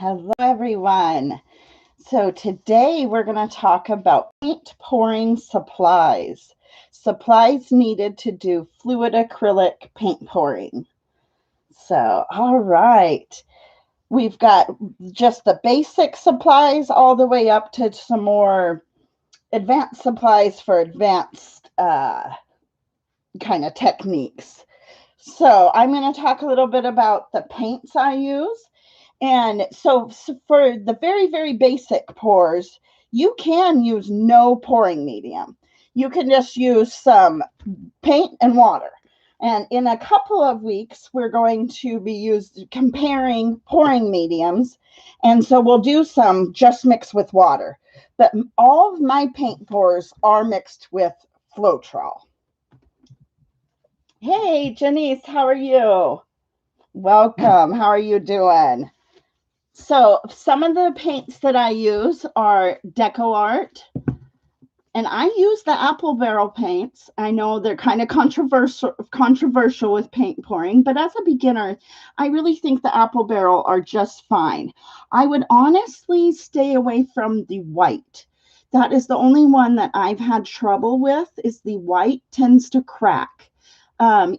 Hello, everyone. So today we're going to talk about paint pouring supplies. Supplies needed to do fluid acrylic paint pouring. So, all right. We've got just the basic supplies all the way up to some more advanced supplies for advanced kind of techniques. So I'm going to talk a little bit about the paints I use. And so for the very, very basic pours, you can use no pouring medium. You can just use some paint and water. And in a couple of weeks, we're going to be comparing pouring mediums. And so we'll do some just mixed with water. But all of my paint pours are mixed with Floetrol. Hey, Janice, how are you? Welcome. How are you doing? So some of the paints that I use are Deco Art, and I use the apple barrel paints. I know they're kind of controversial with paint pouring, but as a beginner, I really think the apple barrel are just fine. I would honestly stay away from the white. That is the only one that I've had trouble with, is the white tends to crack.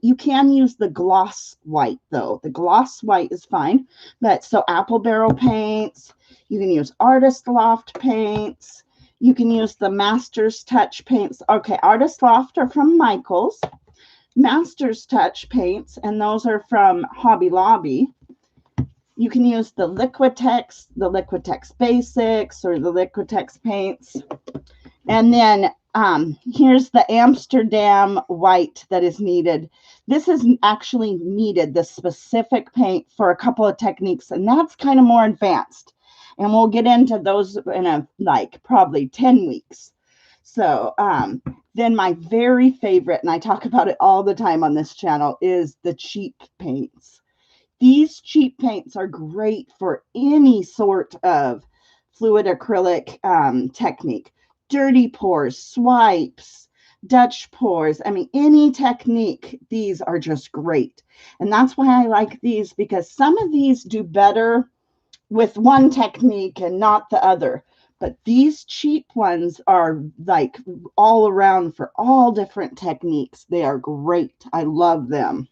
You can use the gloss white, though. The gloss white is fine. But so apple barrel paints, you can use Artist Loft paints, you can use the Master's Touch paints. Okay, Artist Loft are from Michaels. Master's Touch paints, and those are from Hobby Lobby. You can use the Liquitex Basics, or the Liquitex paints. And then here's the Amsterdam white that is needed. This is actually needed, the specific paint, for a couple of techniques, and that's kind of more advanced. And we'll get into those in probably 10 weeks. So then my very favorite, and I talk about it all the time on this channel, is the cheap paints. These cheap paints are great for any sort of fluid acrylic technique. Dirty pours, swipes, Dutch pours. I mean, any technique, these are just great. And that's why I like these, because some of these do better with one technique and not the other. But these cheap ones are like all around for all different techniques. They are great. I love them.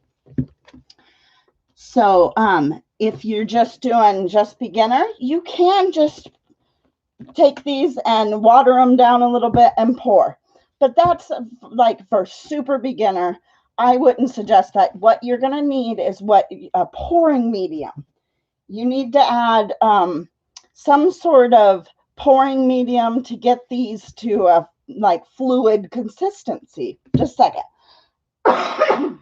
So if you're just doing just beginner, you can just take these and water them down a little bit and pour. But that's like for super beginner. I wouldn't suggest that. What you're going to need is a pouring medium. You need to add some sort of pouring medium to get these to a fluid consistency. Just a second.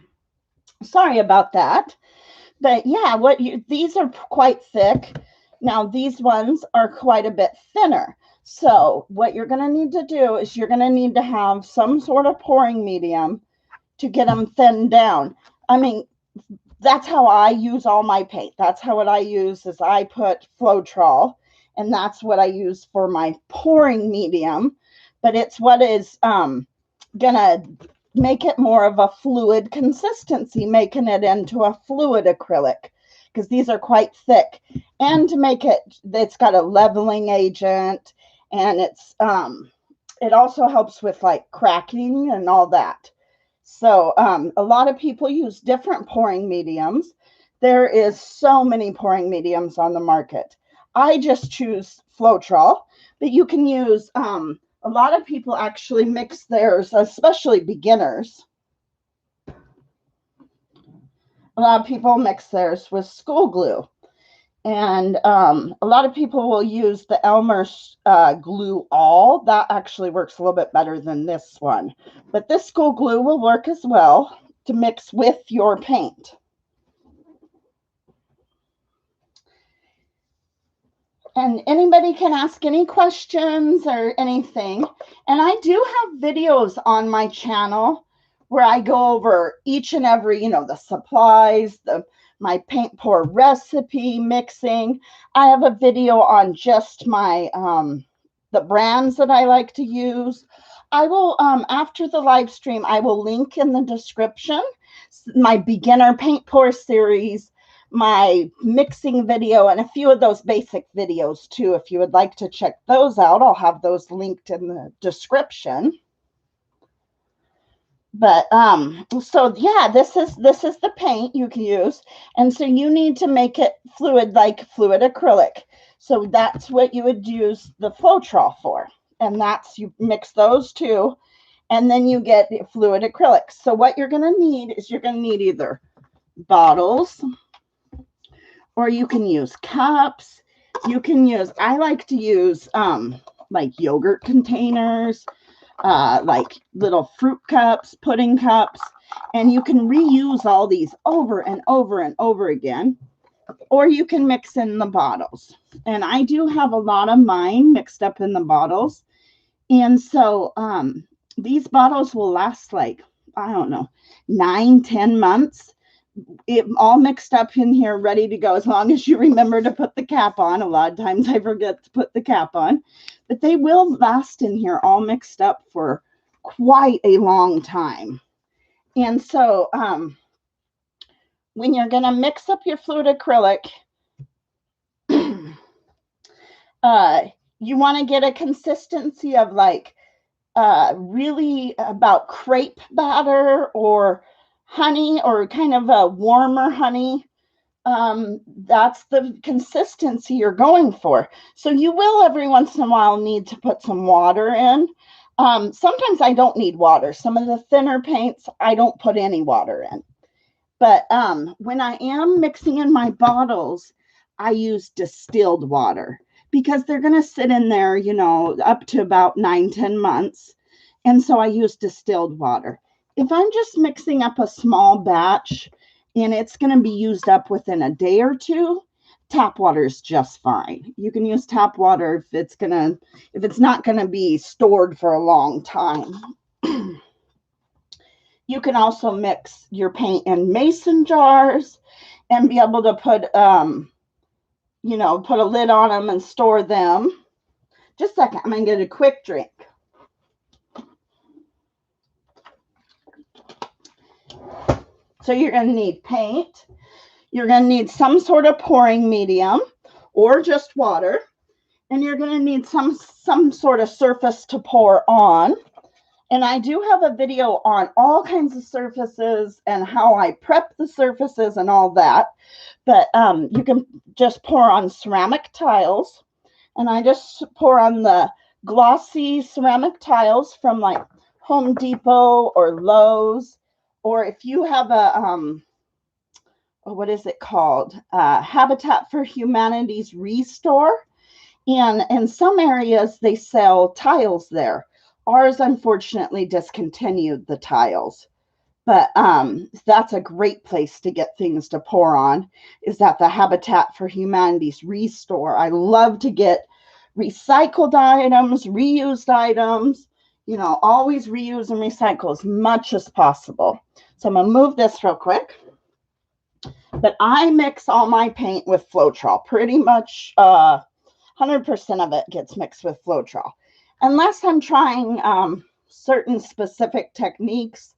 Sorry about that. But yeah, these are quite thick. Now, these ones are quite a bit thinner. So what you're going to need to do is you're going to need to have some sort of pouring medium to get them thinned down. I mean, that's how I use all my paint. That's how what I use is I put Floetrol, and that's what I use for my pouring medium. But it's what is going to make it more of a fluid consistency, making it into a fluid acrylic, because these are quite thick. And to make it's got a leveling agent, and it also helps with cracking and all that. So a lot of people use different pouring mediums. There is so many pouring mediums on the market. I just choose Floetrol, but you can use, a lot of people actually mix theirs, especially beginners. A lot of people mix theirs with school glue. And a lot of people will use the Elmer's glue all. That actually works a little bit better than this one. But this school glue will work as well to mix with your paint. And anybody can ask any questions or anything. And I do have videos on my channel where I go over each and every, the supplies, my paint pour recipe, mixing. I have a video on just my, the brands that I like to use. I will, after the live stream, I will link in the description my beginner paint pour series, my mixing video and a few of those basic videos too. If you would like to check those out, I'll have those linked in the description. But so yeah, this is the paint you can use, and so you need to make it fluid, like fluid acrylic. So that's what you would use the Floetrol for, and that's, you mix those two, and then you get fluid acrylic. So what you're going to need is you're going to need either bottles, or you can use cups. You can use, I like to use like yogurt containers, like little fruit cups, pudding cups, and you can reuse all these over and over and over again, or you can mix in the bottles. And I do have a lot of mine mixed up in the bottles. And so these bottles will last like, I don't know, 9-10 months. It all mixed up in here, ready to go, as long as you remember to put the cap on. A lot of times I forget to put the cap on, but they will last in here all mixed up for quite a long time. And so when you're going to mix up your fluid acrylic, you want to get a consistency of like really about crepe batter or honey, or kind of a warmer honey. That's the consistency you're going for. So you will every once in a while need to put some water in. Sometimes I don't need water. Some of the thinner paints, I don't put any water in. But when I am mixing in my bottles, I use distilled water, because they're going to sit in there, you know, up to about 9-10 months. And so I use distilled water. If I'm just mixing up a small batch and it's going to be used up within a day or two, tap water is just fine. You can use tap water if it's not going to be stored for a long time. You can also mix your paint in mason jars and be able to put, you know, put a lid on them and store them. Just a second, I'm going to get a quick drink. So you're going to need paint. You're going to need some sort of pouring medium or just water. And you're going to need some sort of surface to pour on. And I do have a video on all kinds of surfaces and how I prep the surfaces and all that. But you can just pour on ceramic tiles. And I just pour on the glossy ceramic tiles from like Home Depot or Lowe's. Or if you have a, what is it called? Habitat for Humanity's Restore. And in some areas, they sell tiles there. Ours, unfortunately, discontinued the tiles. But that's a great place to get things to pour on, is at the Habitat for Humanity's Restore. I love to get recycled items, reused items, you know, always reuse and recycle as much as possible. So I'm going to move this real quick. But I mix all my paint with Floetrol. Pretty much 100% of it gets mixed with Floetrol. Unless I'm trying certain specific techniques.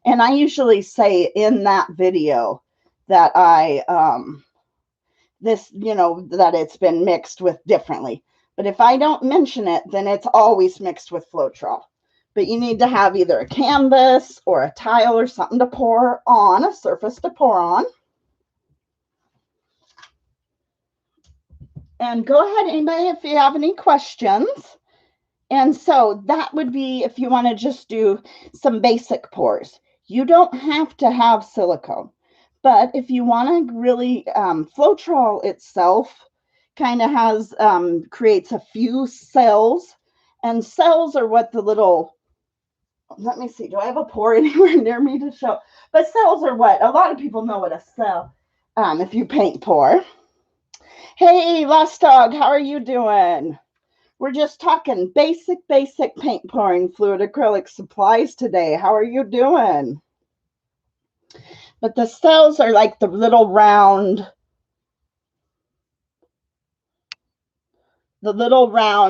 And I usually say in that video that that it's been mixed with differently. But if I don't mention it, then it's always mixed with Floetrol. But you need to have either a canvas or a tile or something to pour on, a surface to pour on. And go ahead, anybody, if you have any questions. And so that would be if you want to just do some basic pours. You don't have to have silicone. But if you want to really, Floetrol itself kind of has, creates a few cells. And cells are what the little, let me see, do I have a pour anywhere near me to show? But cells are what, a lot of people know what a cell, if you paint pour. Hey, Lost Dog, how are you doing? We're just talking basic paint pouring fluid acrylic supplies today. How are you doing? But the cells are like the little round,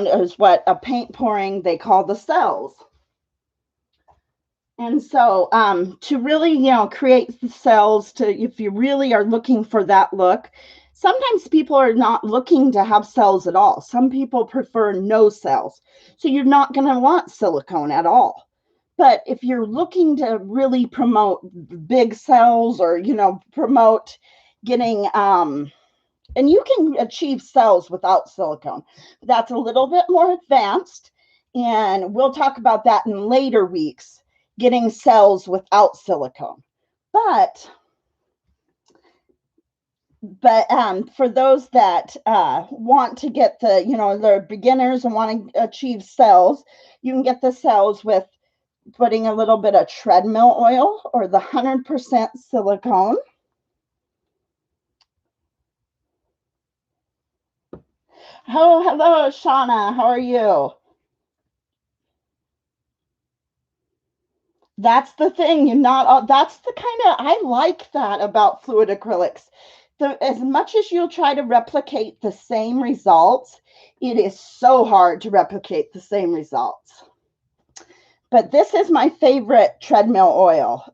is what a paint pouring, they call the cells. And so to really, create the cells to, if you really are looking for that look, sometimes people are not looking to have cells at all. Some people prefer no cells. So you're not going to want silicone at all. But if you're looking to really promote big cells or, promote getting, and you can achieve cells without silicone. That's a little bit more advanced. And we'll talk about that in later weeks, getting cells without silicone. But for those that want to get they're beginners and want to achieve cells, you can get the cells with putting a little bit of treadmill oil or the 100% silicone. Oh, hello, Shauna. How are you? That's the thing. You're not all, that's the kind of, I like that about fluid acrylics. As much as you'll try to replicate the same results, it is so hard to replicate the same results. But this is my favorite treadmill oil,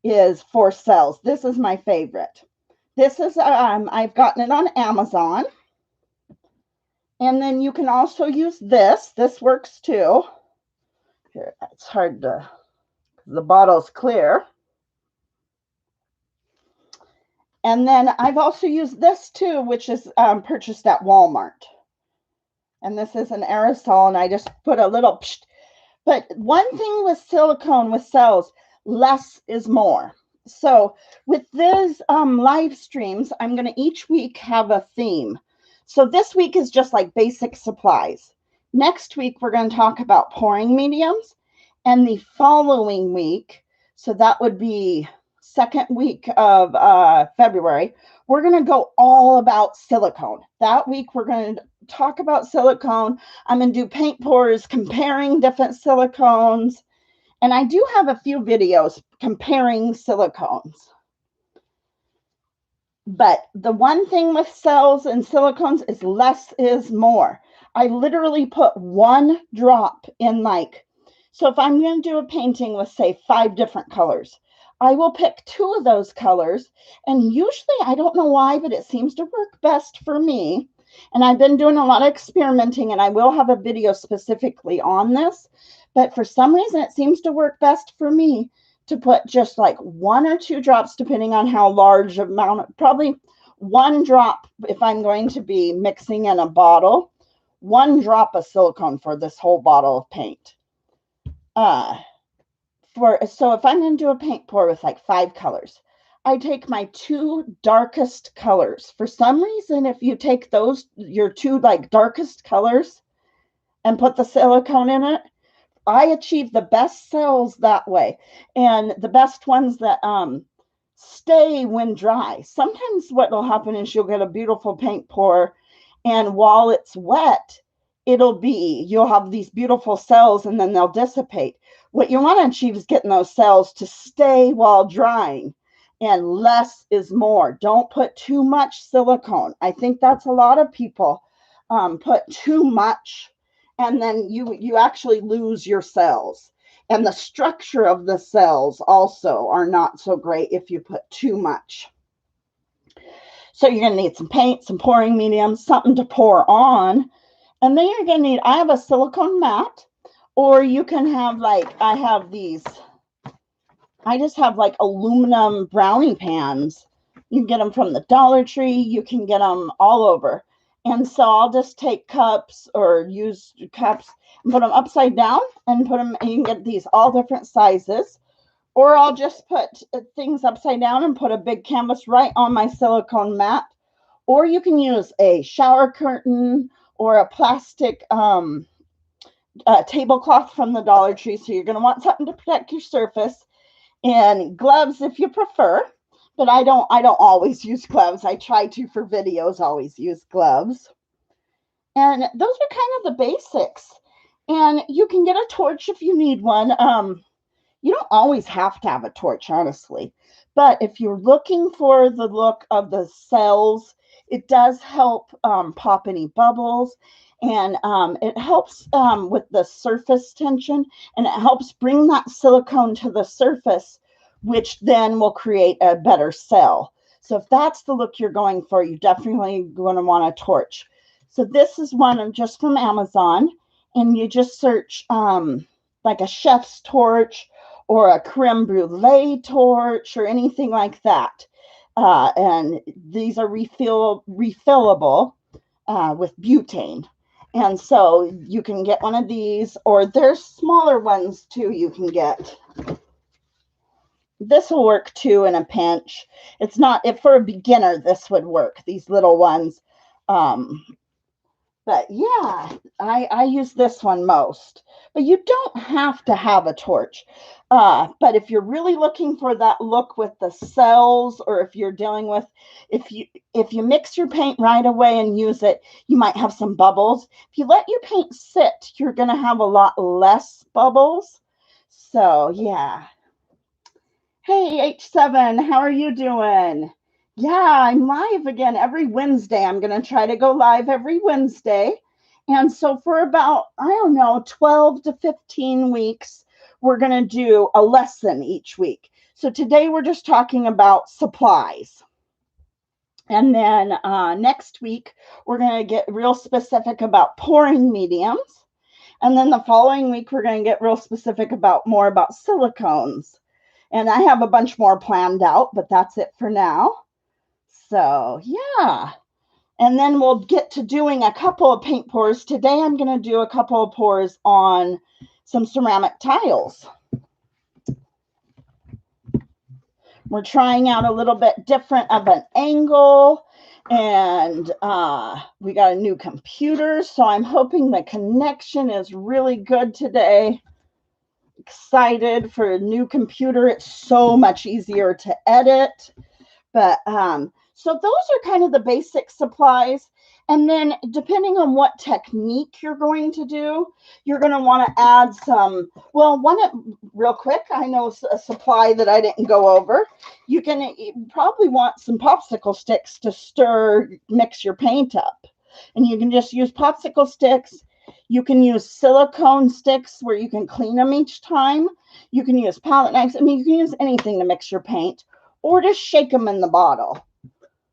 is for cells. This is my favorite. This is, I've gotten it on Amazon. And then you can also use this. This works too. Here, it's hard to, the bottle's clear. And then I've also used this too, which is purchased at Walmart. And this is an aerosol, and I just put a little, but one thing with silicone, with cells, less is more. So with these live streams, I'm going to each week have a theme. So this week is just like basic supplies. Next week, we're going to talk about pouring mediums. And the following week, so that would be second week of February, we're going to go all about silicone. That week, we're going to talk about silicone. I'm going to do paint pours, comparing different silicones. And I do have a few videos comparing silicones. But the one thing with cells and silicones is less is more. I literally put one drop in so if I'm going to do a painting with, say, 5 different colors, I will pick 2 of those colors. And usually, I don't know why, but it seems to work best for me. And I've been doing a lot of experimenting, and I will have a video specifically on this. But for some reason, it seems to work best for me to put just like 1 or 2 drops, depending on how large amount, probably 1 drop if I'm going to be mixing in a bottle, 1 drop of silicone for this whole bottle of paint. So if I'm going to do a paint pour with like 5 colors, I take my 2 darkest colors. For some reason, if you take your 2 like darkest colors and put the silicone in it, I achieve the best cells that way, and the best ones that stay when dry. Sometimes what will happen is you'll get a beautiful paint pour, and while it's wet, you'll have these beautiful cells, and then they'll dissipate. What you want to achieve is getting those cells to stay while drying, and less is more. Don't put too much silicone. I think that's a lot of people put too much, and then you actually lose your cells. And the structure of the cells also are not so great if you put too much. So you're going to need some paint, some pouring mediums, something to pour on. And then you're going to need, I have a silicone mat, or you can have I just have like aluminum brownie pans. You can get them from the Dollar Tree. You can get them all over. And so I'll just take cups or use cups and put them upside down and put them, and you can get these all different sizes. Or I'll just put things upside down and put a big canvas right on my silicone mat. Or you can use a shower curtain or a plastic tablecloth from the Dollar Tree. So you're going to want something to protect your surface, and gloves if you prefer. But I don't always use gloves. I try to, for videos, always use gloves. And those are kind of the basics. And you can get a torch if you need one. You don't always have to have a torch, honestly. But if you're looking for the look of the cells, it does help pop any bubbles. And it helps with the surface tension, and it helps bring that silicone to the surface, which then will create a better cell. So if that's the look you're going for, you're definitely going to want a torch. So this is one just from Amazon, and you just search like a chef's torch or a creme brulee torch or anything like that. And these are refillable with butane. And so you can get one of these, or there's smaller ones too you can get. This will work too in a pinch. It's not, if for a beginner, this would work, these little ones. But yeah, I use this one most. But you don't have to have a torch. But if you're really looking for that look with the cells, or if you're dealing with, if you mix your paint right away and use it, you might have some bubbles. If you let your paint sit, you're going to have a lot less bubbles. So yeah. Hey, H7, how are you doing? Yeah, I'm live again every Wednesday. I'm going to try to go live every Wednesday. And so for about, I don't know, 12 to 15 weeks, we're going to do a lesson each week. So today we're just talking about supplies. And then next week, we're going to get real specific about pouring mediums. And then the following week, we're going to get real specific about more about silicones. And I have a bunch more planned out, but that's it for now. So yeah. And then we'll get to doing a couple of paint pours. Today I'm going to do a couple of pours on some ceramic tiles. We're trying out a little bit different of an angle, and we got a new computer, so I'm hoping the connection is really good today. Excited for a new computer. It's so much easier to edit. But so those are kind of the basic supplies. And then depending on what technique you're going to do, you're going to want to add some, well, real quick, I know a supply that I didn't go over. You probably want some popsicle sticks to mix your paint up. And you can just use popsicle sticks. You can use silicone sticks where you can clean them each time. You can use palette knives. I mean, you can use anything to mix your paint, or just shake them in the bottle.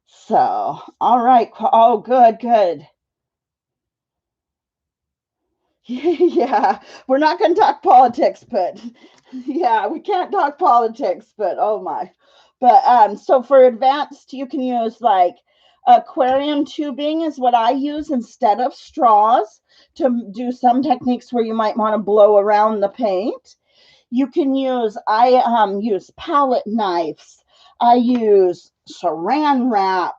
So, all right. Oh, good. Yeah, we're not going to talk politics, but yeah, we can't talk politics, but oh my. But so for advanced, you can use like aquarium tubing is what I use instead of straws to do some techniques where you might want to blow around the paint. You can use, I use palette knives. I use saran wrap,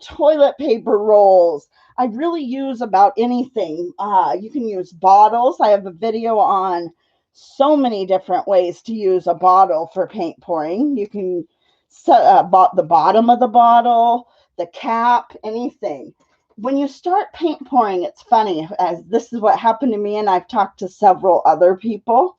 toilet paper rolls. I really use about anything. You can use bottles. I have a video on so many different ways to use a bottle for paint pouring. You can set the bottom of the bottle, the cap, anything. When you start paint pouring, it's funny, as this is what happened to me, and I've talked to several other people.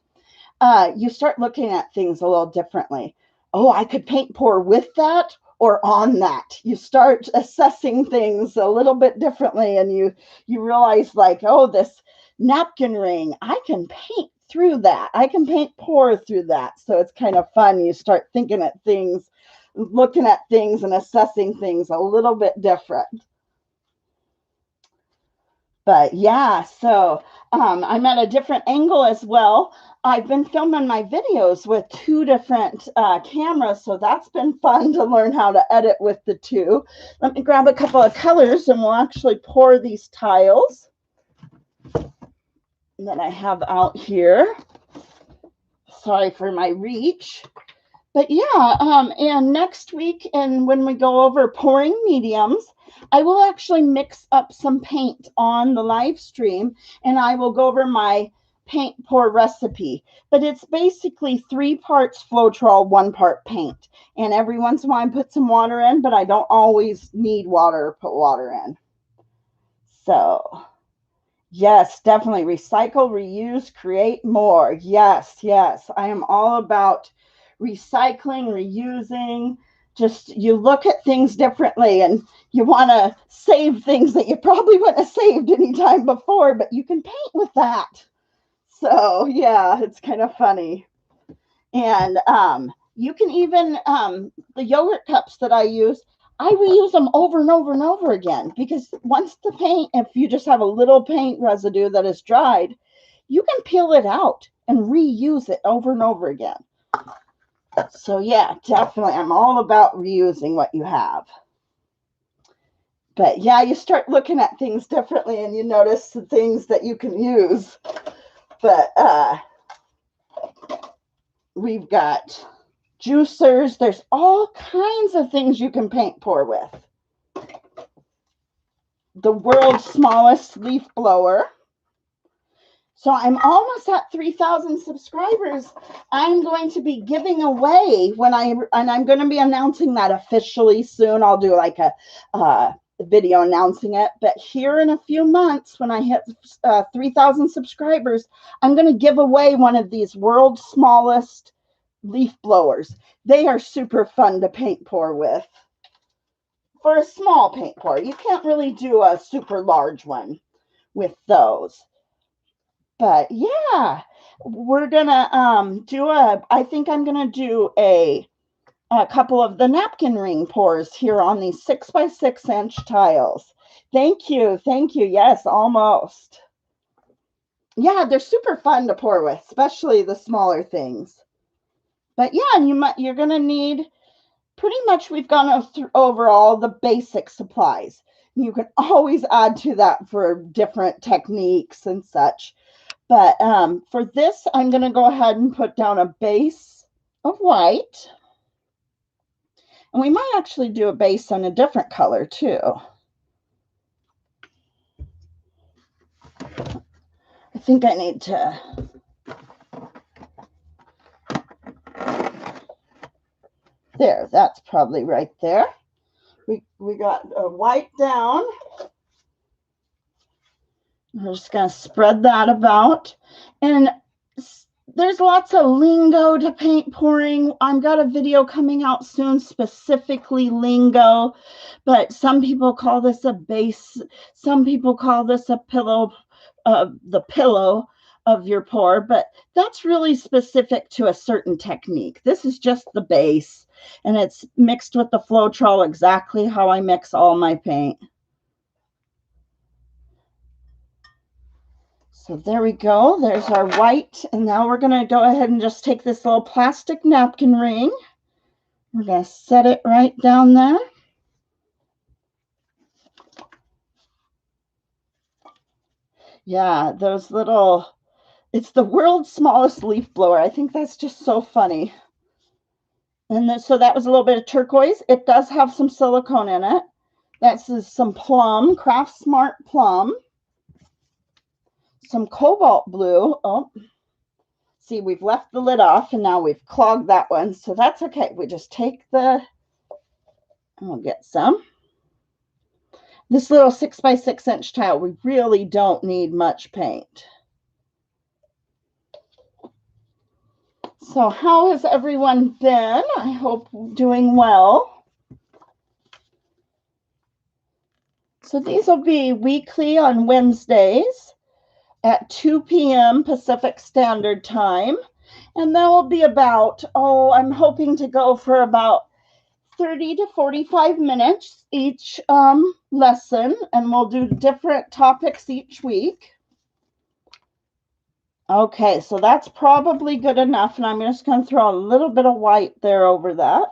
You start looking at things a little differently. Oh, I could paint pour with that or on that. You start assessing things a little bit differently, and you realize like, oh, this napkin ring, I can paint through that. I can paint pour through that. So it's kind of fun. You start thinking at things, looking at things and assessing things a little bit different. But yeah, so I'm at a different angle as well. I've been filming my videos with two different cameras, so that's been fun to learn how to edit with the two. Let me grab a couple of colors and we'll actually pour these tiles that I have out here. Sorry for my reach. But yeah, and next week, and when we go over pouring mediums, I will actually mix up some paint on the live stream, and I will go over my paint pour recipe. But it's basically 3 parts Floetrol, 1 part paint. And every once in a while I put some water in, but I don't always need water or put water in. So yes, definitely recycle, reuse, create more. Yes, I am all about recycling, reusing, just you look at things differently, and you want to save things that you probably wouldn't have saved any time before, but you can paint with that. So yeah, it's kind of funny. And you can even the yogurt cups that I use, I reuse them over and over and over again, because once the paint, if you just have a little paint residue that is dried, you can peel it out and reuse it over and over again. So yeah, definitely, I'm all about reusing what you have. But yeah, you start looking at things differently, and you notice the things that you can use. But we've got juicers. There's all kinds of things you can paint pour with. The world's smallest leaf blower. So I'm almost at 3,000 subscribers. I'm going to be giving away and I'm going to be announcing that officially soon. I'll do like a video announcing it. But here in a few months, when I hit 3,000 subscribers, I'm going to give away one of these world's smallest leaf blowers. They are super fun to paint pour with. For a small paint pour, you can't really do a super large one with those. But yeah, we're gonna I think I'm gonna do a couple of the napkin ring pours here on these 6x6 inch tiles. Thank you. Yes, almost. Yeah, they're super fun to pour with, especially the smaller things. But yeah, and you're gonna need, pretty much we've gone over all the basic supplies. You can always add to that for different techniques and such. But for this, I'm going to go ahead and put down a base of white. And we might actually do a base on a different color too. I think I need to. There, that's probably right there. We got a white down. We're just going to spread that about. And there's lots of lingo to paint pouring. I've got a video coming out soon, specifically lingo, but some people call this a base. Some people call this a pillow, the pillow of your pour, but that's really specific to a certain technique. This is just the base, and it's mixed with the Floetrol exactly how I mix all my paint. So there we go. There's our white. And now we're going to go ahead and just take this little plastic napkin ring. We're going to set it right down there. Yeah, those little, it's the world's smallest leaf blower. I think that's just so funny. And then, so that was a little bit of turquoise. It does have some silicone in it. That's some plum, Craft Smart plum. Some cobalt blue. Oh, see, we've left the lid off, and now we've clogged that one. So that's okay. We just take and we'll get some. This little 6x6 inch tile, we really don't need much paint. So how has everyone been? I hope doing well. So these will be weekly on Wednesdays at 2 p.m. Pacific Standard Time. And that will be about, I'm hoping to go for about 30 to 45 minutes each lesson, and we'll do different topics each week. Okay, so that's probably good enough, and I'm just going to throw a little bit of white there over that.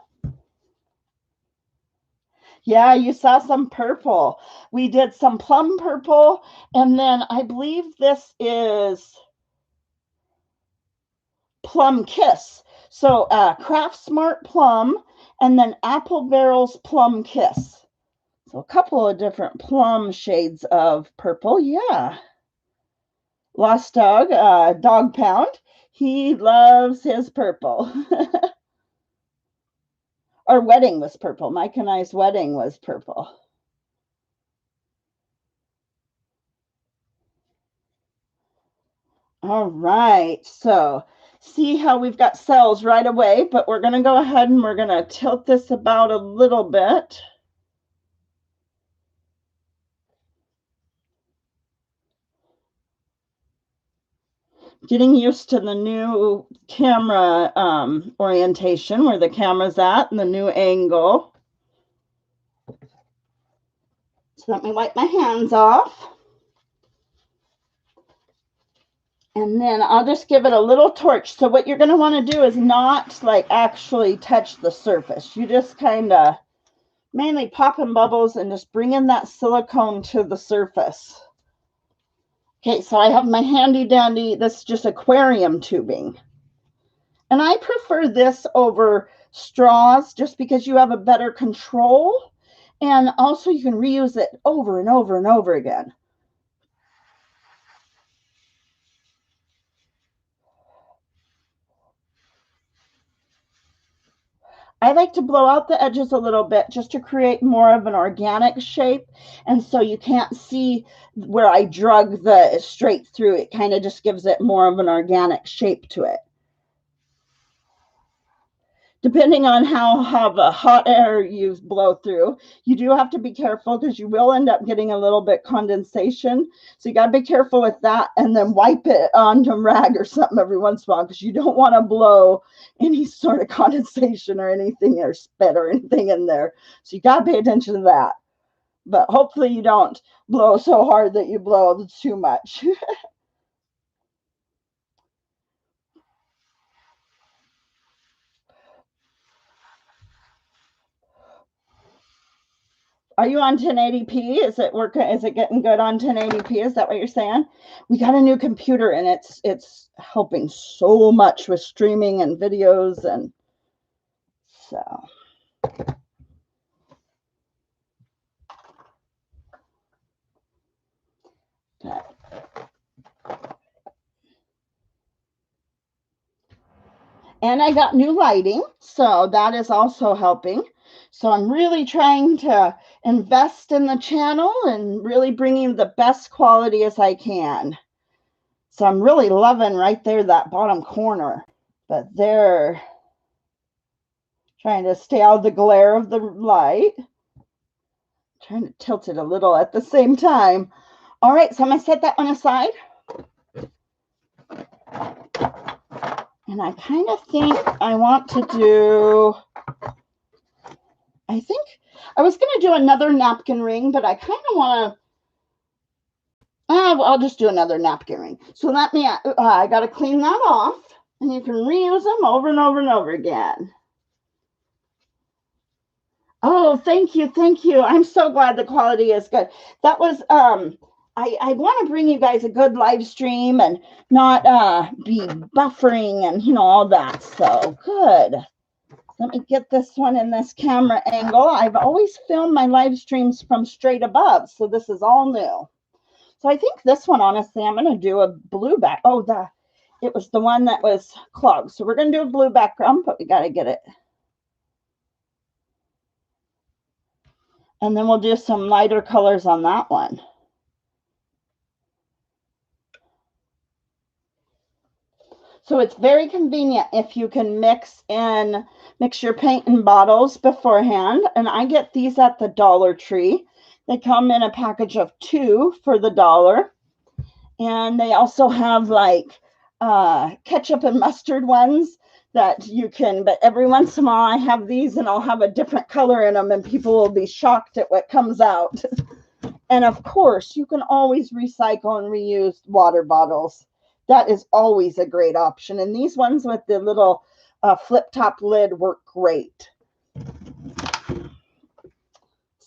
Yeah, you saw some purple. We did some plum purple, and then I believe this is Plum Kiss. So Craft Smart Plum, and then Apple Barrel's Plum Kiss. So a couple of different plum shades of purple. Yeah. Lost Dog, Dog Pound. He loves his purple. Our wedding was purple. Mike and I's wedding was purple. All right. So see how we've got cells right away, but we're going to go ahead and we're going to tilt this about a little bit. Getting used to the new camera orientation, where the camera's at and the new angle. So let me wipe my hands off. And then I'll just give it a little torch. So what you're going to want to do is not like actually touch the surface. You just kind of mainly popping bubbles and just bringing that silicone to the surface. Okay, so I have my handy dandy, this is just aquarium tubing. And I prefer this over straws just because you have a better control. And also you can reuse it over and over and over again. I like to blow out the edges a little bit just to create more of an organic shape. And so you can't see where I drug the straight through. It kind of just gives it more of an organic shape to it. Depending on how the hot air you blow through, you do have to be careful because you will end up getting a little bit condensation. So you got to be careful with that, and then wipe it onto a rag or something every once in a while because you don't want to blow any sort of condensation or anything or spit or anything in there. So you got to pay attention to that. But hopefully you don't blow so hard that you blow too much. Are you on 1080p? Is it working? Is it getting good on 1080p? Is that what you're saying? We got a new computer and it's helping so much with streaming and videos, and so. But, and I got new lighting, so that is also helping. So I'm really trying to invest in the channel and really bringing the best quality as I can. So I'm really loving right there, that bottom corner. But they're trying to stay out of the glare of the light. Trying to tilt it a little at the same time. All right, so I'm going to set that one aside. And I kind of think I want to do... I think I was going to do another napkin ring, but I kind of want to, I'll just do another napkin ring. So let me, I got to clean that off, and you can reuse them over and over and over again. Oh, thank you. Thank you. I'm so glad the quality is good. That was, I want to bring you guys a good live stream and not be buffering and, you know, all that. So good. Let me get this one in this camera angle. I've always filmed my live streams from straight above, so this is all new. So I think this one, honestly, I'm going to do a blue back. Oh, it was the one that was clogged. So we're going to do a blue background, but we got to get it. And then we'll do some lighter colors on that one. So it's very convenient if you can mix your paint in bottles beforehand. And I get these at the Dollar Tree. They come in a package of 2 for the $1. And they also have like ketchup and mustard ones that you can, but every once in a while I have these and I'll have a different color in them and people will be shocked at what comes out. And of course, you can always recycle and reuse water bottles. That is always a great option. And these ones with the little flip top lid work great.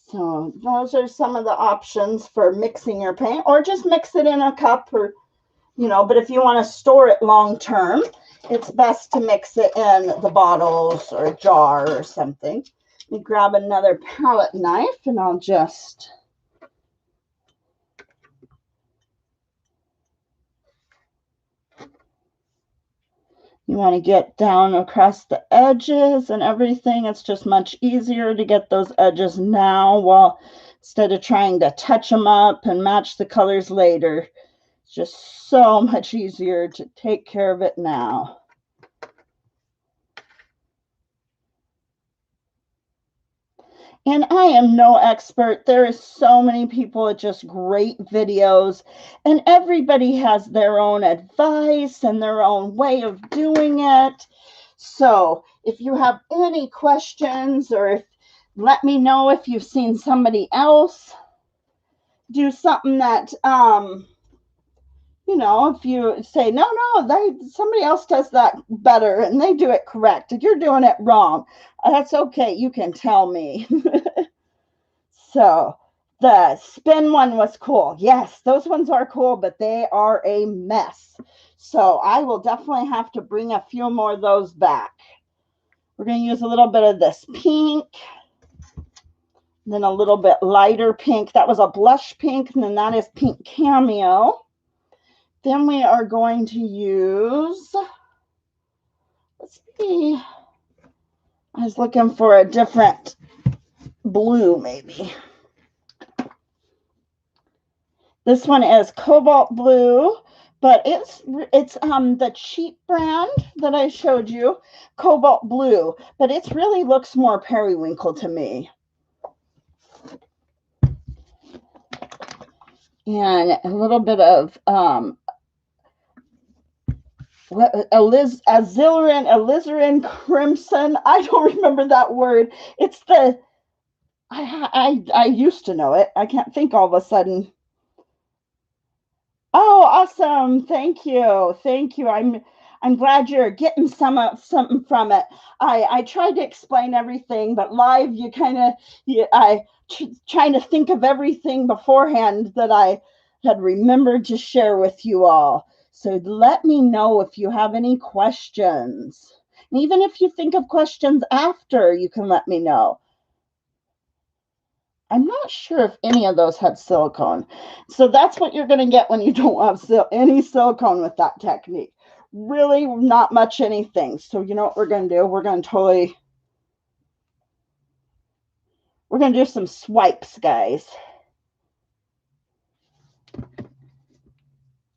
So those are some of the options for mixing your paint, or just mix it in a cup, or, you know, but if you want to store it long term, it's best to mix it in the bottles or a jar or something. Let me grab another palette knife and I'll just... You want to get down across the edges and everything. It's just much easier to get those edges now, instead of trying to touch them up and match the colors later. It's just so much easier to take care of it now. And I am no expert. There is so many people with just great videos, and everybody has their own advice and their own way of doing it. So if you have any questions, or if, let me know if you've seen somebody else do something that if you say somebody else does that better and they do it correct and you're doing it wrong, that's okay. You can tell me. So the spin one was cool. Yes, those ones are cool, but they are a mess. So I will definitely have to bring a few more of those back. We're going to use a little bit of this pink, then a little bit lighter pink. That was a blush pink, and then that is pink cameo. Then we are going to use, let's see, I was looking for a different blue maybe. This one is cobalt blue, but it's the cheap brand that I showed you, cobalt blue, but it really looks more periwinkle to me. And a little bit of alizarin crimson. I don't remember that word. It's the I used to know it. I can't think all of a sudden. Oh, awesome. Thank you. Thank you. I'm glad you're getting something from it. I tried to explain everything, but live you kind of trying to think of everything beforehand that I had remembered to share with you all. So let me know if you have any questions. And even if you think of questions after, you can let me know. I'm not sure if any of those had silicone. So that's what you're going to get when you don't have any silicone with that technique. Really not much anything. So you know what we're going to do? We're going to do some swipes, guys.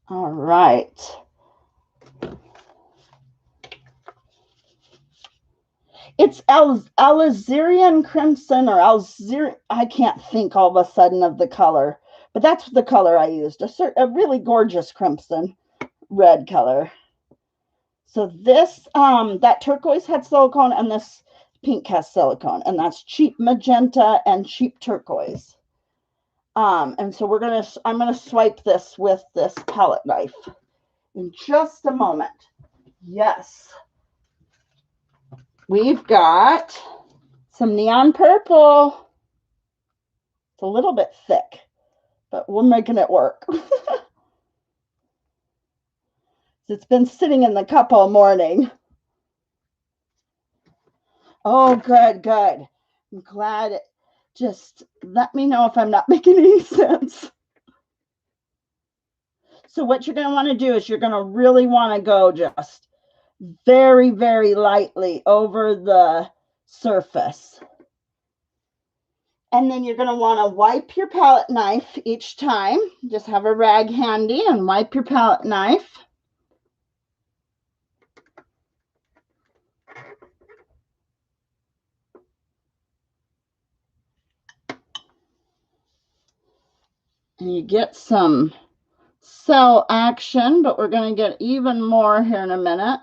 All right. It's alizarin crimson or alizarin. I can't think all of a sudden of the color, but that's the color I used. A really gorgeous crimson red color. So this, that turquoise had silicone, and this pink has silicone, and that's cheap magenta and cheap turquoise. And so I'm gonna swipe this with this palette knife in just a moment. Yes. We've got some neon purple. It's a little bit thick, but we're making it work. It's been sitting in the cup all morning. Oh, good, good. I'm glad. Just let me know if I'm not making any sense. So what you're going to want to do is you're going to really want to go just very, very lightly over the surface. And then you're going to want to wipe your palette knife each time. Just have a rag handy and wipe your palette knife. And you get some cell action, but we're going to get even more here in a minute.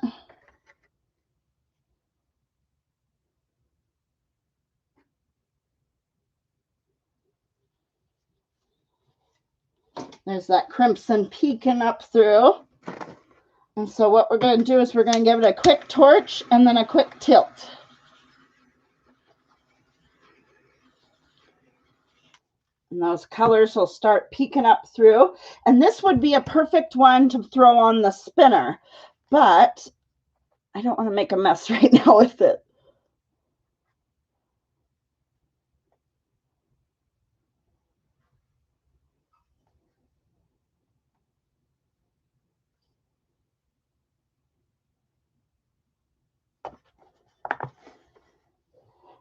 There's that crimson peeking up through. And so what we're going to do is we're going to give it a quick torch and then a quick tilt. And those colors will start peeking up through. And this would be a perfect one to throw on the spinner. But I don't want to make a mess right now with it.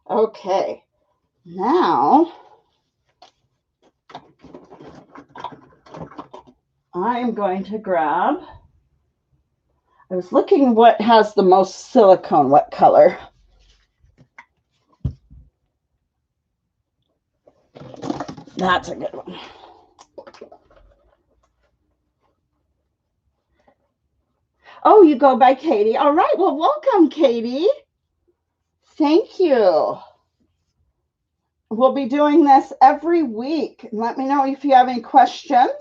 Okay, now I'm going to grab, I was looking what has the most silicone, what color. That's a good one. Oh, you go by Katie. All right. Well, welcome, Katie. Thank you. We'll be doing this every week. Let me know if you have any questions.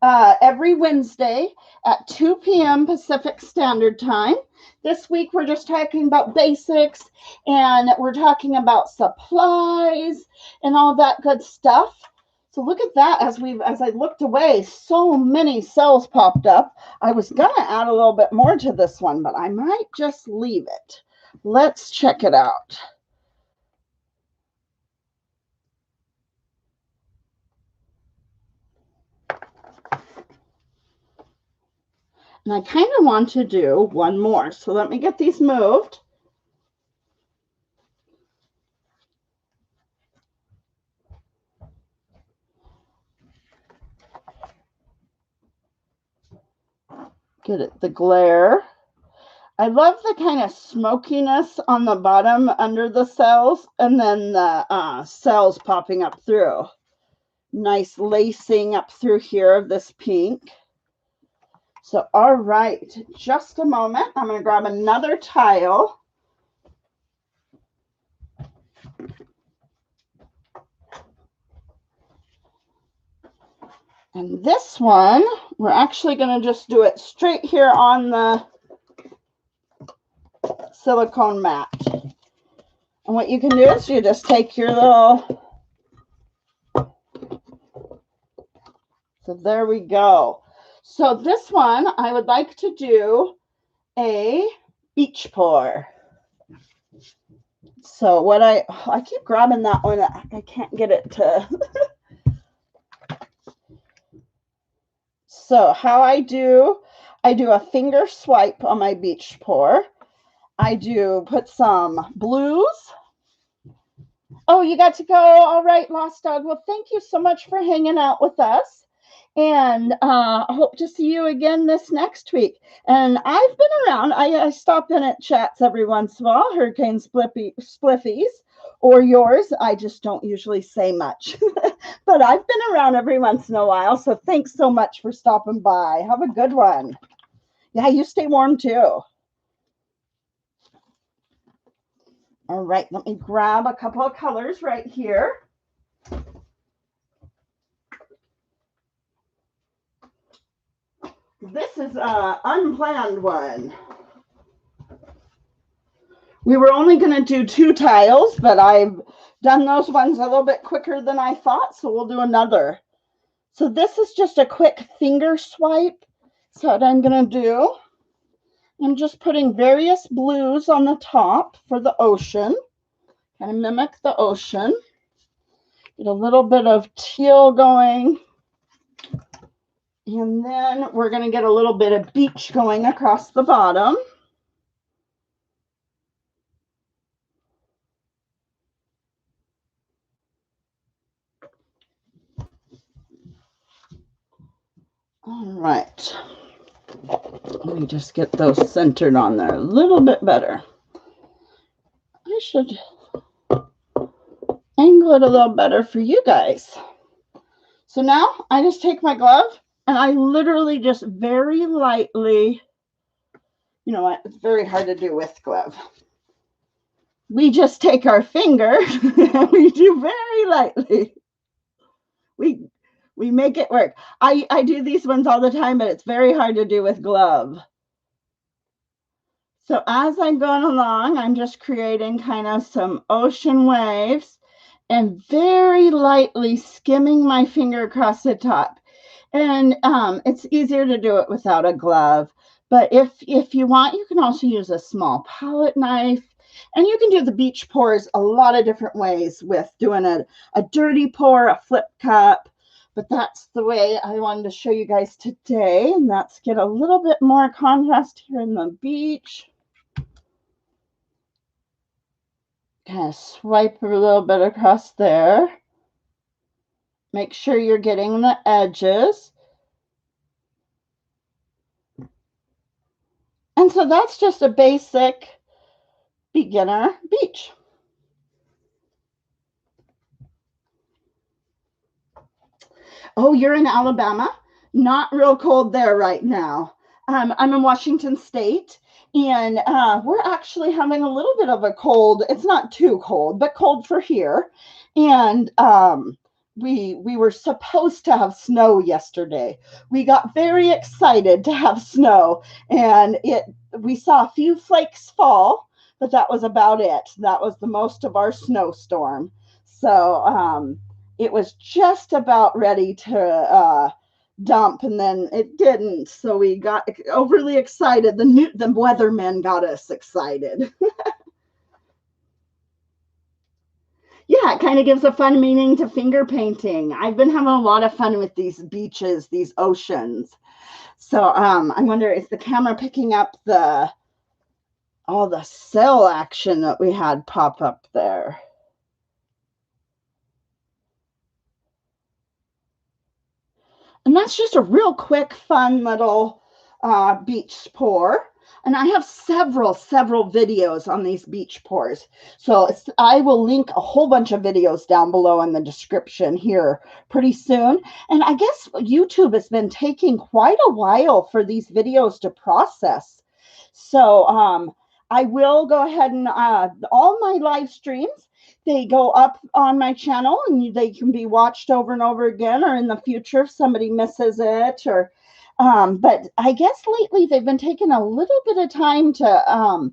Every Wednesday at 2 p.m. Pacific Standard Time. This week, we're just talking about basics, and we're talking about supplies and all that good stuff. So look at that. As I looked away, so many cells popped up. I was going to add a little bit more to this one, but I might just leave it. Let's check it out. And I kind of want to do one more. So let me get these moved. Get it, the glare. I love the kind of smokiness on the bottom under the cells, and then the cells popping up through. Nice lacing up through here of this pink. So, all right, just a moment. I'm going to grab another tile. And this one, we're actually going to just do it straight here on the silicone mat. And what you can do is you just take your little, so there we go. So this one, I would like to do a beach pour. So what I keep grabbing that one. I can't get it to. So how I do a finger swipe on my beach pour. I do put some blues. Oh, you got to go. All right, Lost Dog. Well, thank you so much for hanging out with us. And I hope to see you again this next week. And I've been around. I stop in at chats every once in a while, Hurricane Spliffies, or yours. I just don't usually say much. But I've been around every once in a while. So thanks so much for stopping by. Have a good one. Yeah, you stay warm too. All right, let me grab a couple of colors right here. This is an unplanned one. We were only going to do 2 tiles, but I've done those ones a little bit quicker than I thought, so we'll do another. So this is just a quick finger swipe. So what I'm going to do, I'm just putting various blues on the top for the ocean. Kind of mimic the ocean. Get a little bit of teal going. And then we're going to get a little bit of beach going across the bottom. All right. Let me just get those centered on there a little bit better. I should angle it a little better for you guys. So now I just take my glove and I literally just very lightly, you know what, it's very hard to do with glove. We just take our finger and we do very lightly. We make it work. I do these ones all the time, but it's very hard to do with glove. So as I'm going along, I'm just creating kind of some ocean waves and very lightly skimming my finger across the top. And it's easier to do it without a glove. But if you want, you can also use a small palette knife. And you can do the beach pours a lot of different ways with doing a dirty pour, a flip cup. But that's the way I wanted to show you guys today. And let's get a little bit more contrast here in the beach. Kind of swipe a little bit across there. Make sure you're getting the edges. And so that's just a basic beginner beach. Oh, you're in Alabama? Not real cold there right now. I'm in Washington State, and we're actually having a little bit of a cold. It's not too cold, but cold for here. And we were supposed to have snow yesterday. We got very excited to have snow, and we saw a few flakes fall, but that was about it. That was the most of our snowstorm. So it was just about ready to dump, and then it didn't. So we got overly excited. The weathermen got us excited. Yeah, it kind of gives a fun meaning to finger painting. I've been having a lot of fun with these beaches, these oceans. So I wonder, is the camera picking up all the cell action that we had pop up there? And that's just a real quick, fun little beach pour. And I have several videos on these beach pours. So I will link a whole bunch of videos down below in the description here pretty soon. And I guess YouTube has been taking quite a while for these videos to process. So I will go ahead and all my live streams, they go up on my channel and they can be watched over and over again, or in the future if somebody misses it. Or but I guess lately they've been taking a little bit of time to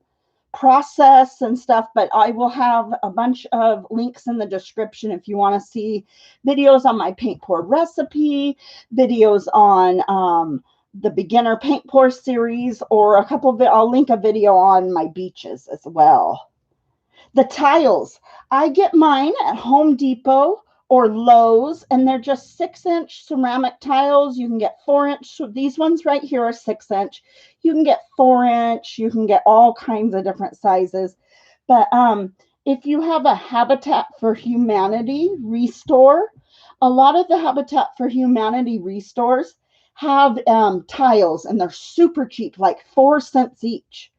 process and stuff, but I will have a bunch of links in the description if you want to see videos on my paint pour recipe, videos on the beginner paint pour series, or a couple of I'll link a video on my beaches as well. The tiles, I get mine at Home Depot or Lowe's, and they're just 6-inch ceramic tiles. You can get 4-inch. These ones right here are 6-inch. You can get 4-inch. You can get all kinds of different sizes. But if you have a Habitat for Humanity restore, a lot of the Habitat for Humanity restores have tiles, and they're super cheap, like 4 cents each,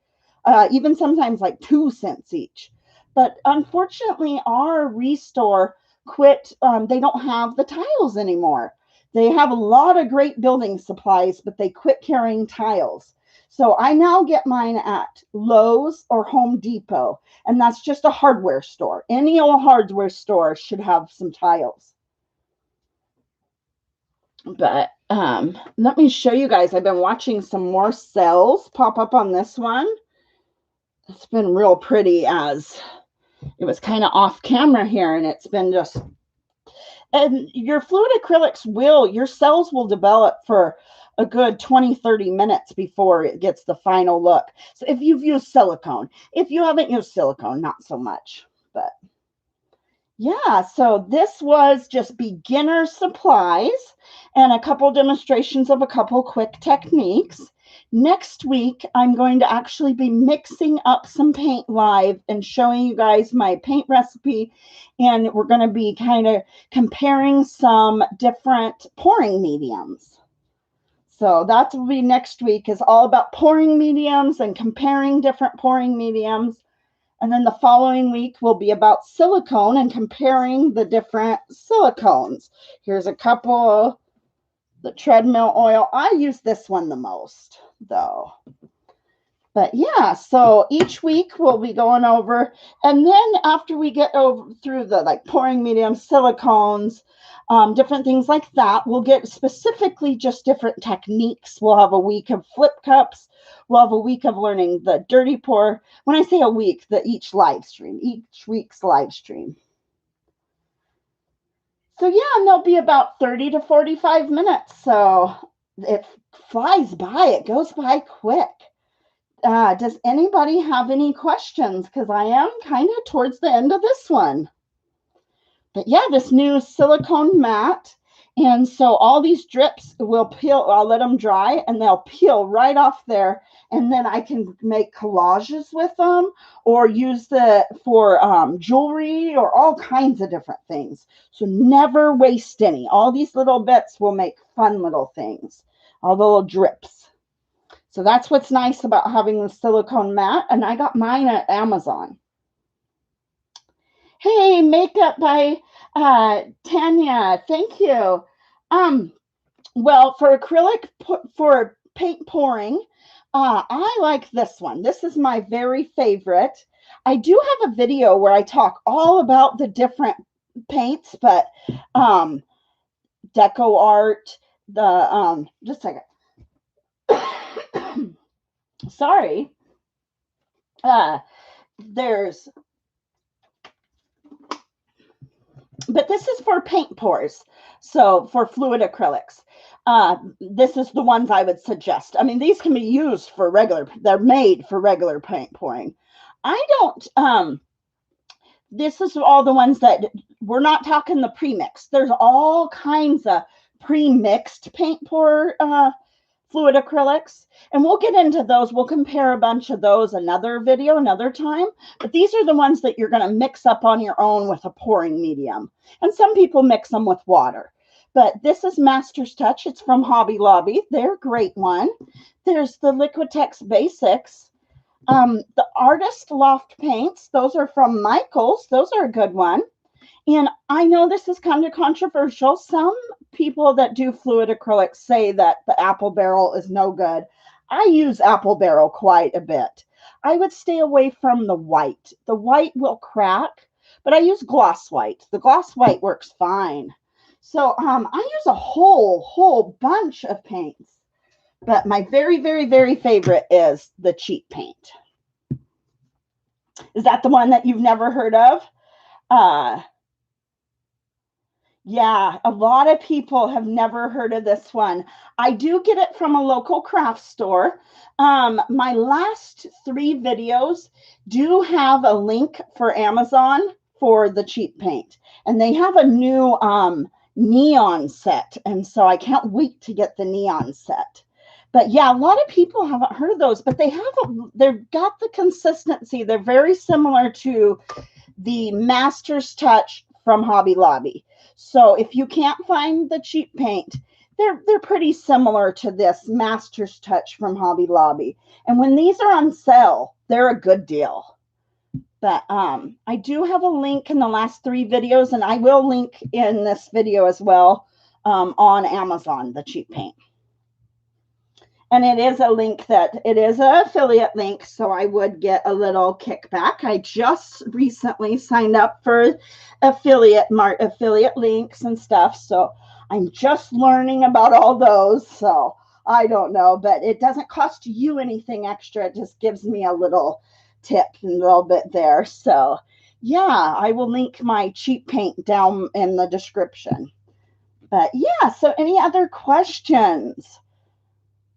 even sometimes like 2 cents each. But unfortunately, our restore quit. They don't have the tiles anymore. They have a lot of great building supplies, but they quit carrying tiles. So I now get mine at Lowe's or Home Depot, and that's just a hardware store. Any old hardware store should have some tiles. But let me show you guys. I've been watching some more cells pop up on this one. It's been real pretty, as it was kind of off camera here, and it's been just, and your fluid acrylics your cells will develop for a good 20-30 minutes before it gets the final look. So if you've used silicone, if you haven't used silicone, not so much. But yeah, so this was just beginner supplies and a couple demonstrations of a couple quick techniques. Next week, I'm going to actually be mixing up some paint live and showing you guys my paint recipe. And we're going to be kind of comparing some different pouring mediums. So that will be next week, is all about pouring mediums and comparing different pouring mediums. And then the following week will be about silicone and comparing the different silicones. Here's a couple. The treadmill oil, I use this one the most though. But yeah, so each week we'll be going over, and then after we get over through the like pouring mediums, silicones, different things like that, we'll get specifically just different techniques. We'll have a week of flip cups. We'll have a week of learning the dirty pour. When I say a week, each week's live stream. So yeah, and they'll be about 30 to 45 minutes. So it flies by. It goes by quick. Does anybody have any questions? Because I am kind of towards the end of this one. But yeah, this new silicone mat. And so all these drips will peel. I'll let them dry and they'll peel right off there. And then I can make collages with them, or use for jewelry, or all kinds of different things. So never waste any. All these little bits will make fun little things. All the little drips. So that's what's nice about having the silicone mat. And I got mine at Amazon. Hey, makeup by Tanya. Thank you. Well, for acrylic, for paint pouring, I like this one. This is my very favorite. I do have a video where I talk all about the different paints, but deco art, just a second. Sorry. There's, but this is for paint pours. So for fluid acrylics, this is the ones I would suggest. I mean, these can be used for regular, they're made for regular paint pouring. I don't, this is all the ones that we're not talking the pre-mix. There's all kinds of pre-mixed paint pour fluid acrylics, and we'll get into those. We'll compare a bunch of those another video, another time. But these are the ones that you're going to mix up on your own with a pouring medium. And some people mix them with water. But this is Master's Touch. It's from Hobby Lobby. They're a great one. There's the Liquitex Basics. The Artist Loft Paints. Those are from Michaels. Those are a good one. And I know this is kind of controversial. Some people that do fluid acrylics say that the apple barrel is no good. I use apple barrel quite a bit. I would stay away from the white. The white will crack, but I use gloss white. The gloss white works fine. So I use a whole bunch of paints. But my very, very, very favorite is the cheap paint. Is that the one that you've never heard of? Yeah, a lot of people have never heard of this one. I do get it from a local craft store. My last 3 videos do have a link for Amazon for the cheap paint. And they have a new neon set. And so I can't wait to get the neon set. But yeah, a lot of people haven't heard of those, but they've got the consistency. They're very similar to the Master's Touch from Hobby Lobby. So if you can't find the cheap paint, they're pretty similar to this Master's Touch from Hobby Lobby. And when these are on sale, they're a good deal. But I do have a link in the last 3 videos, and I will link in this video as well on Amazon, the cheap paint. And it is a link it is an affiliate link, so I would get a little kickback. I just recently signed up for affiliate links and stuff, so I'm just learning about all those. So I don't know, but it doesn't cost you anything extra. It just gives me a little tip and a little bit there. So yeah, I will link my cheap paint down in the description. But yeah, so any other questions?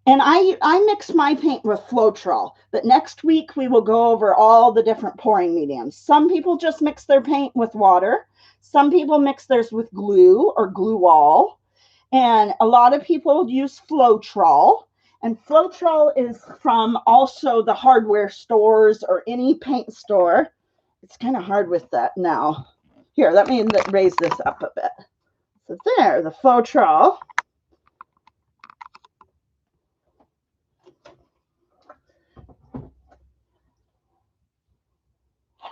And I mix my paint with Floetrol, but next week we will go over all the different pouring mediums. Some people just mix their paint with water. Some people mix theirs with glue or glue-all. And a lot of people use Floetrol. And Floetrol is from also the hardware stores or any paint store. It's kind of hard with that now. Here, let me raise this up a bit. So there, the Floetrol.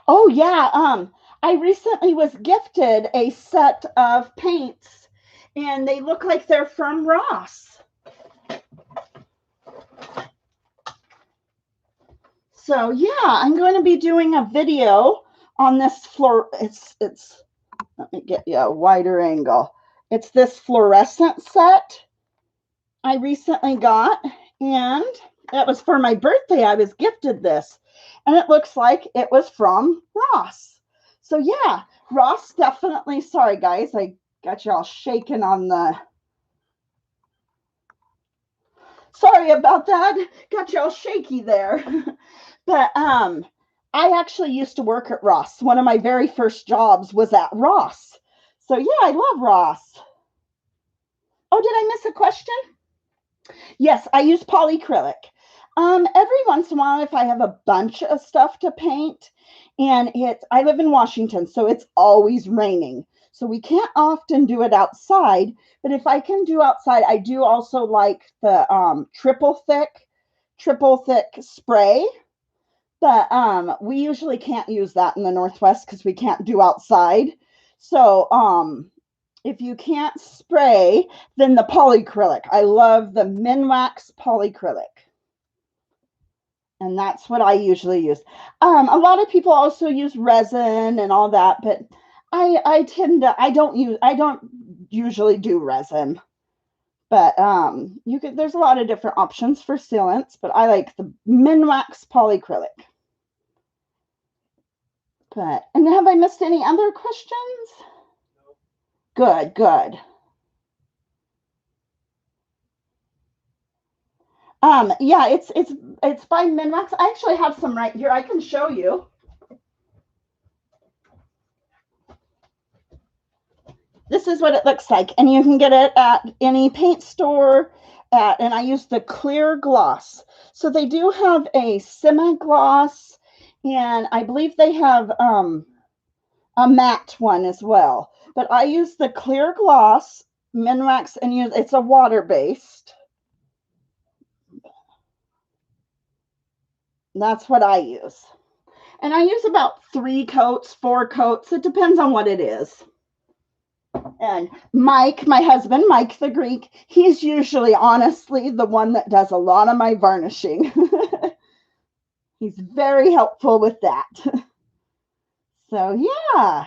Oh yeah, I recently was gifted a set of paints, and they look like they're from Ross. So yeah, I'm going to be doing a video on this floor. It's let me get you a wider angle. It's this fluorescent set I recently got, and that was for my birthday. I was gifted this. And it looks like it was from Ross. So yeah, Ross definitely, sorry guys, I got you all shaking on the, sorry about that, got you all shaky there. But I actually used to work at Ross. One of my very first jobs was at Ross. So yeah, I love Ross. Oh, did I miss a question? Yes, I use polycrylic. Every once in a while, if I have a bunch of stuff to paint, and I live in Washington, so it's always raining. So we can't often do it outside, but if I can do outside, I do also like the triple thick spray. But we usually can't use that in the Northwest because we can't do outside. So if you can't spray, then the polycrylic. I love the Minwax polycrylic. And that's what I usually use. A lot of people also use resin and all that, but I tend to I don't usually do resin. But there's a lot of different options for sealants, but I like the Minwax polycrylic. And have I missed any other questions? Good, good. Yeah, it's by Minwax. I actually have some right here. I can show you. This is what it looks like, and you can get it at any paint store. And I use the clear gloss. So they do have a semi-gloss, and I believe they have a matte one as well. But I use the clear gloss Minwax, and it's a water-based. That's what I use. And I use about 3 coats, 4 coats. It depends on what it is. And Mike, my husband, Mike the Greek, he's usually honestly the one that does a lot of my varnishing. He's very helpful with that. So yeah.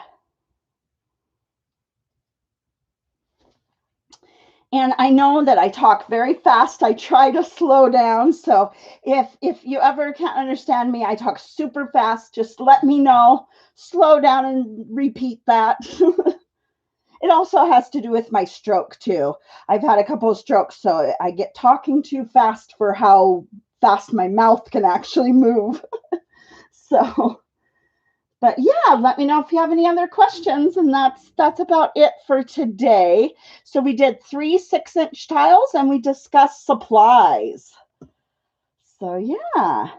And I know that I talk very fast. I try to slow down. So if you ever can't understand me, I talk super fast. Just let me know. Slow down and repeat that. It also has to do with my stroke too. I've had a couple of strokes, so I get talking too fast for how fast my mouth can actually move. So, but yeah, let me know if you have any other questions. And that's about it for today. So we did 3 6-inch tiles and we discussed supplies. So yeah.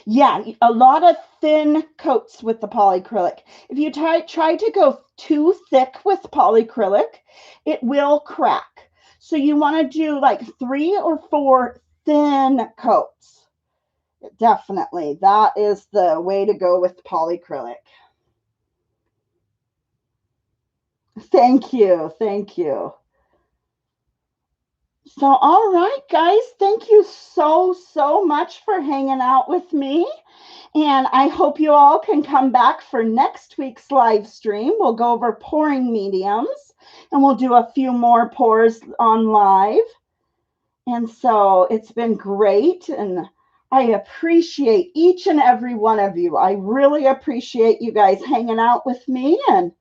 Yeah, a lot of thin coats with the polycrylic. If you try to go too thick with polycrylic, it will crack. So you want to do like 3 or 4 thin coats. Definitely. That is the way to go with polycrylic. Thank you. Thank you. So, all right, guys, thank you so much for hanging out with me. And I hope you all can come back for next week's live stream. We'll go over pouring mediums and we'll do a few more pours on live. And so it's been great. And I appreciate each and every one of you. I really appreciate you guys hanging out with me. And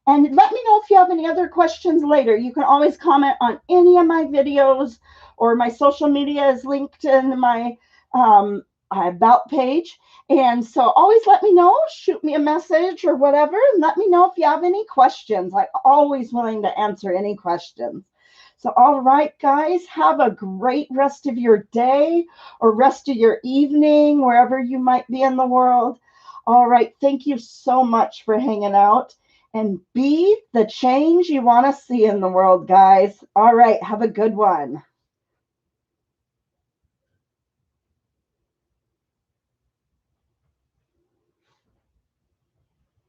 let me know if you have any other questions later. You can always comment on any of my videos, or my social media is linked in my about page. And so always let me know, shoot me a message or whatever, and let me know if you have any questions. I'm always willing to answer any questions. So, all right, guys, have a great rest of your day or rest of your evening, wherever you might be in the world. All right, thank you so much for hanging out. And be the change you want to see in the world, guys. All right, have a good one.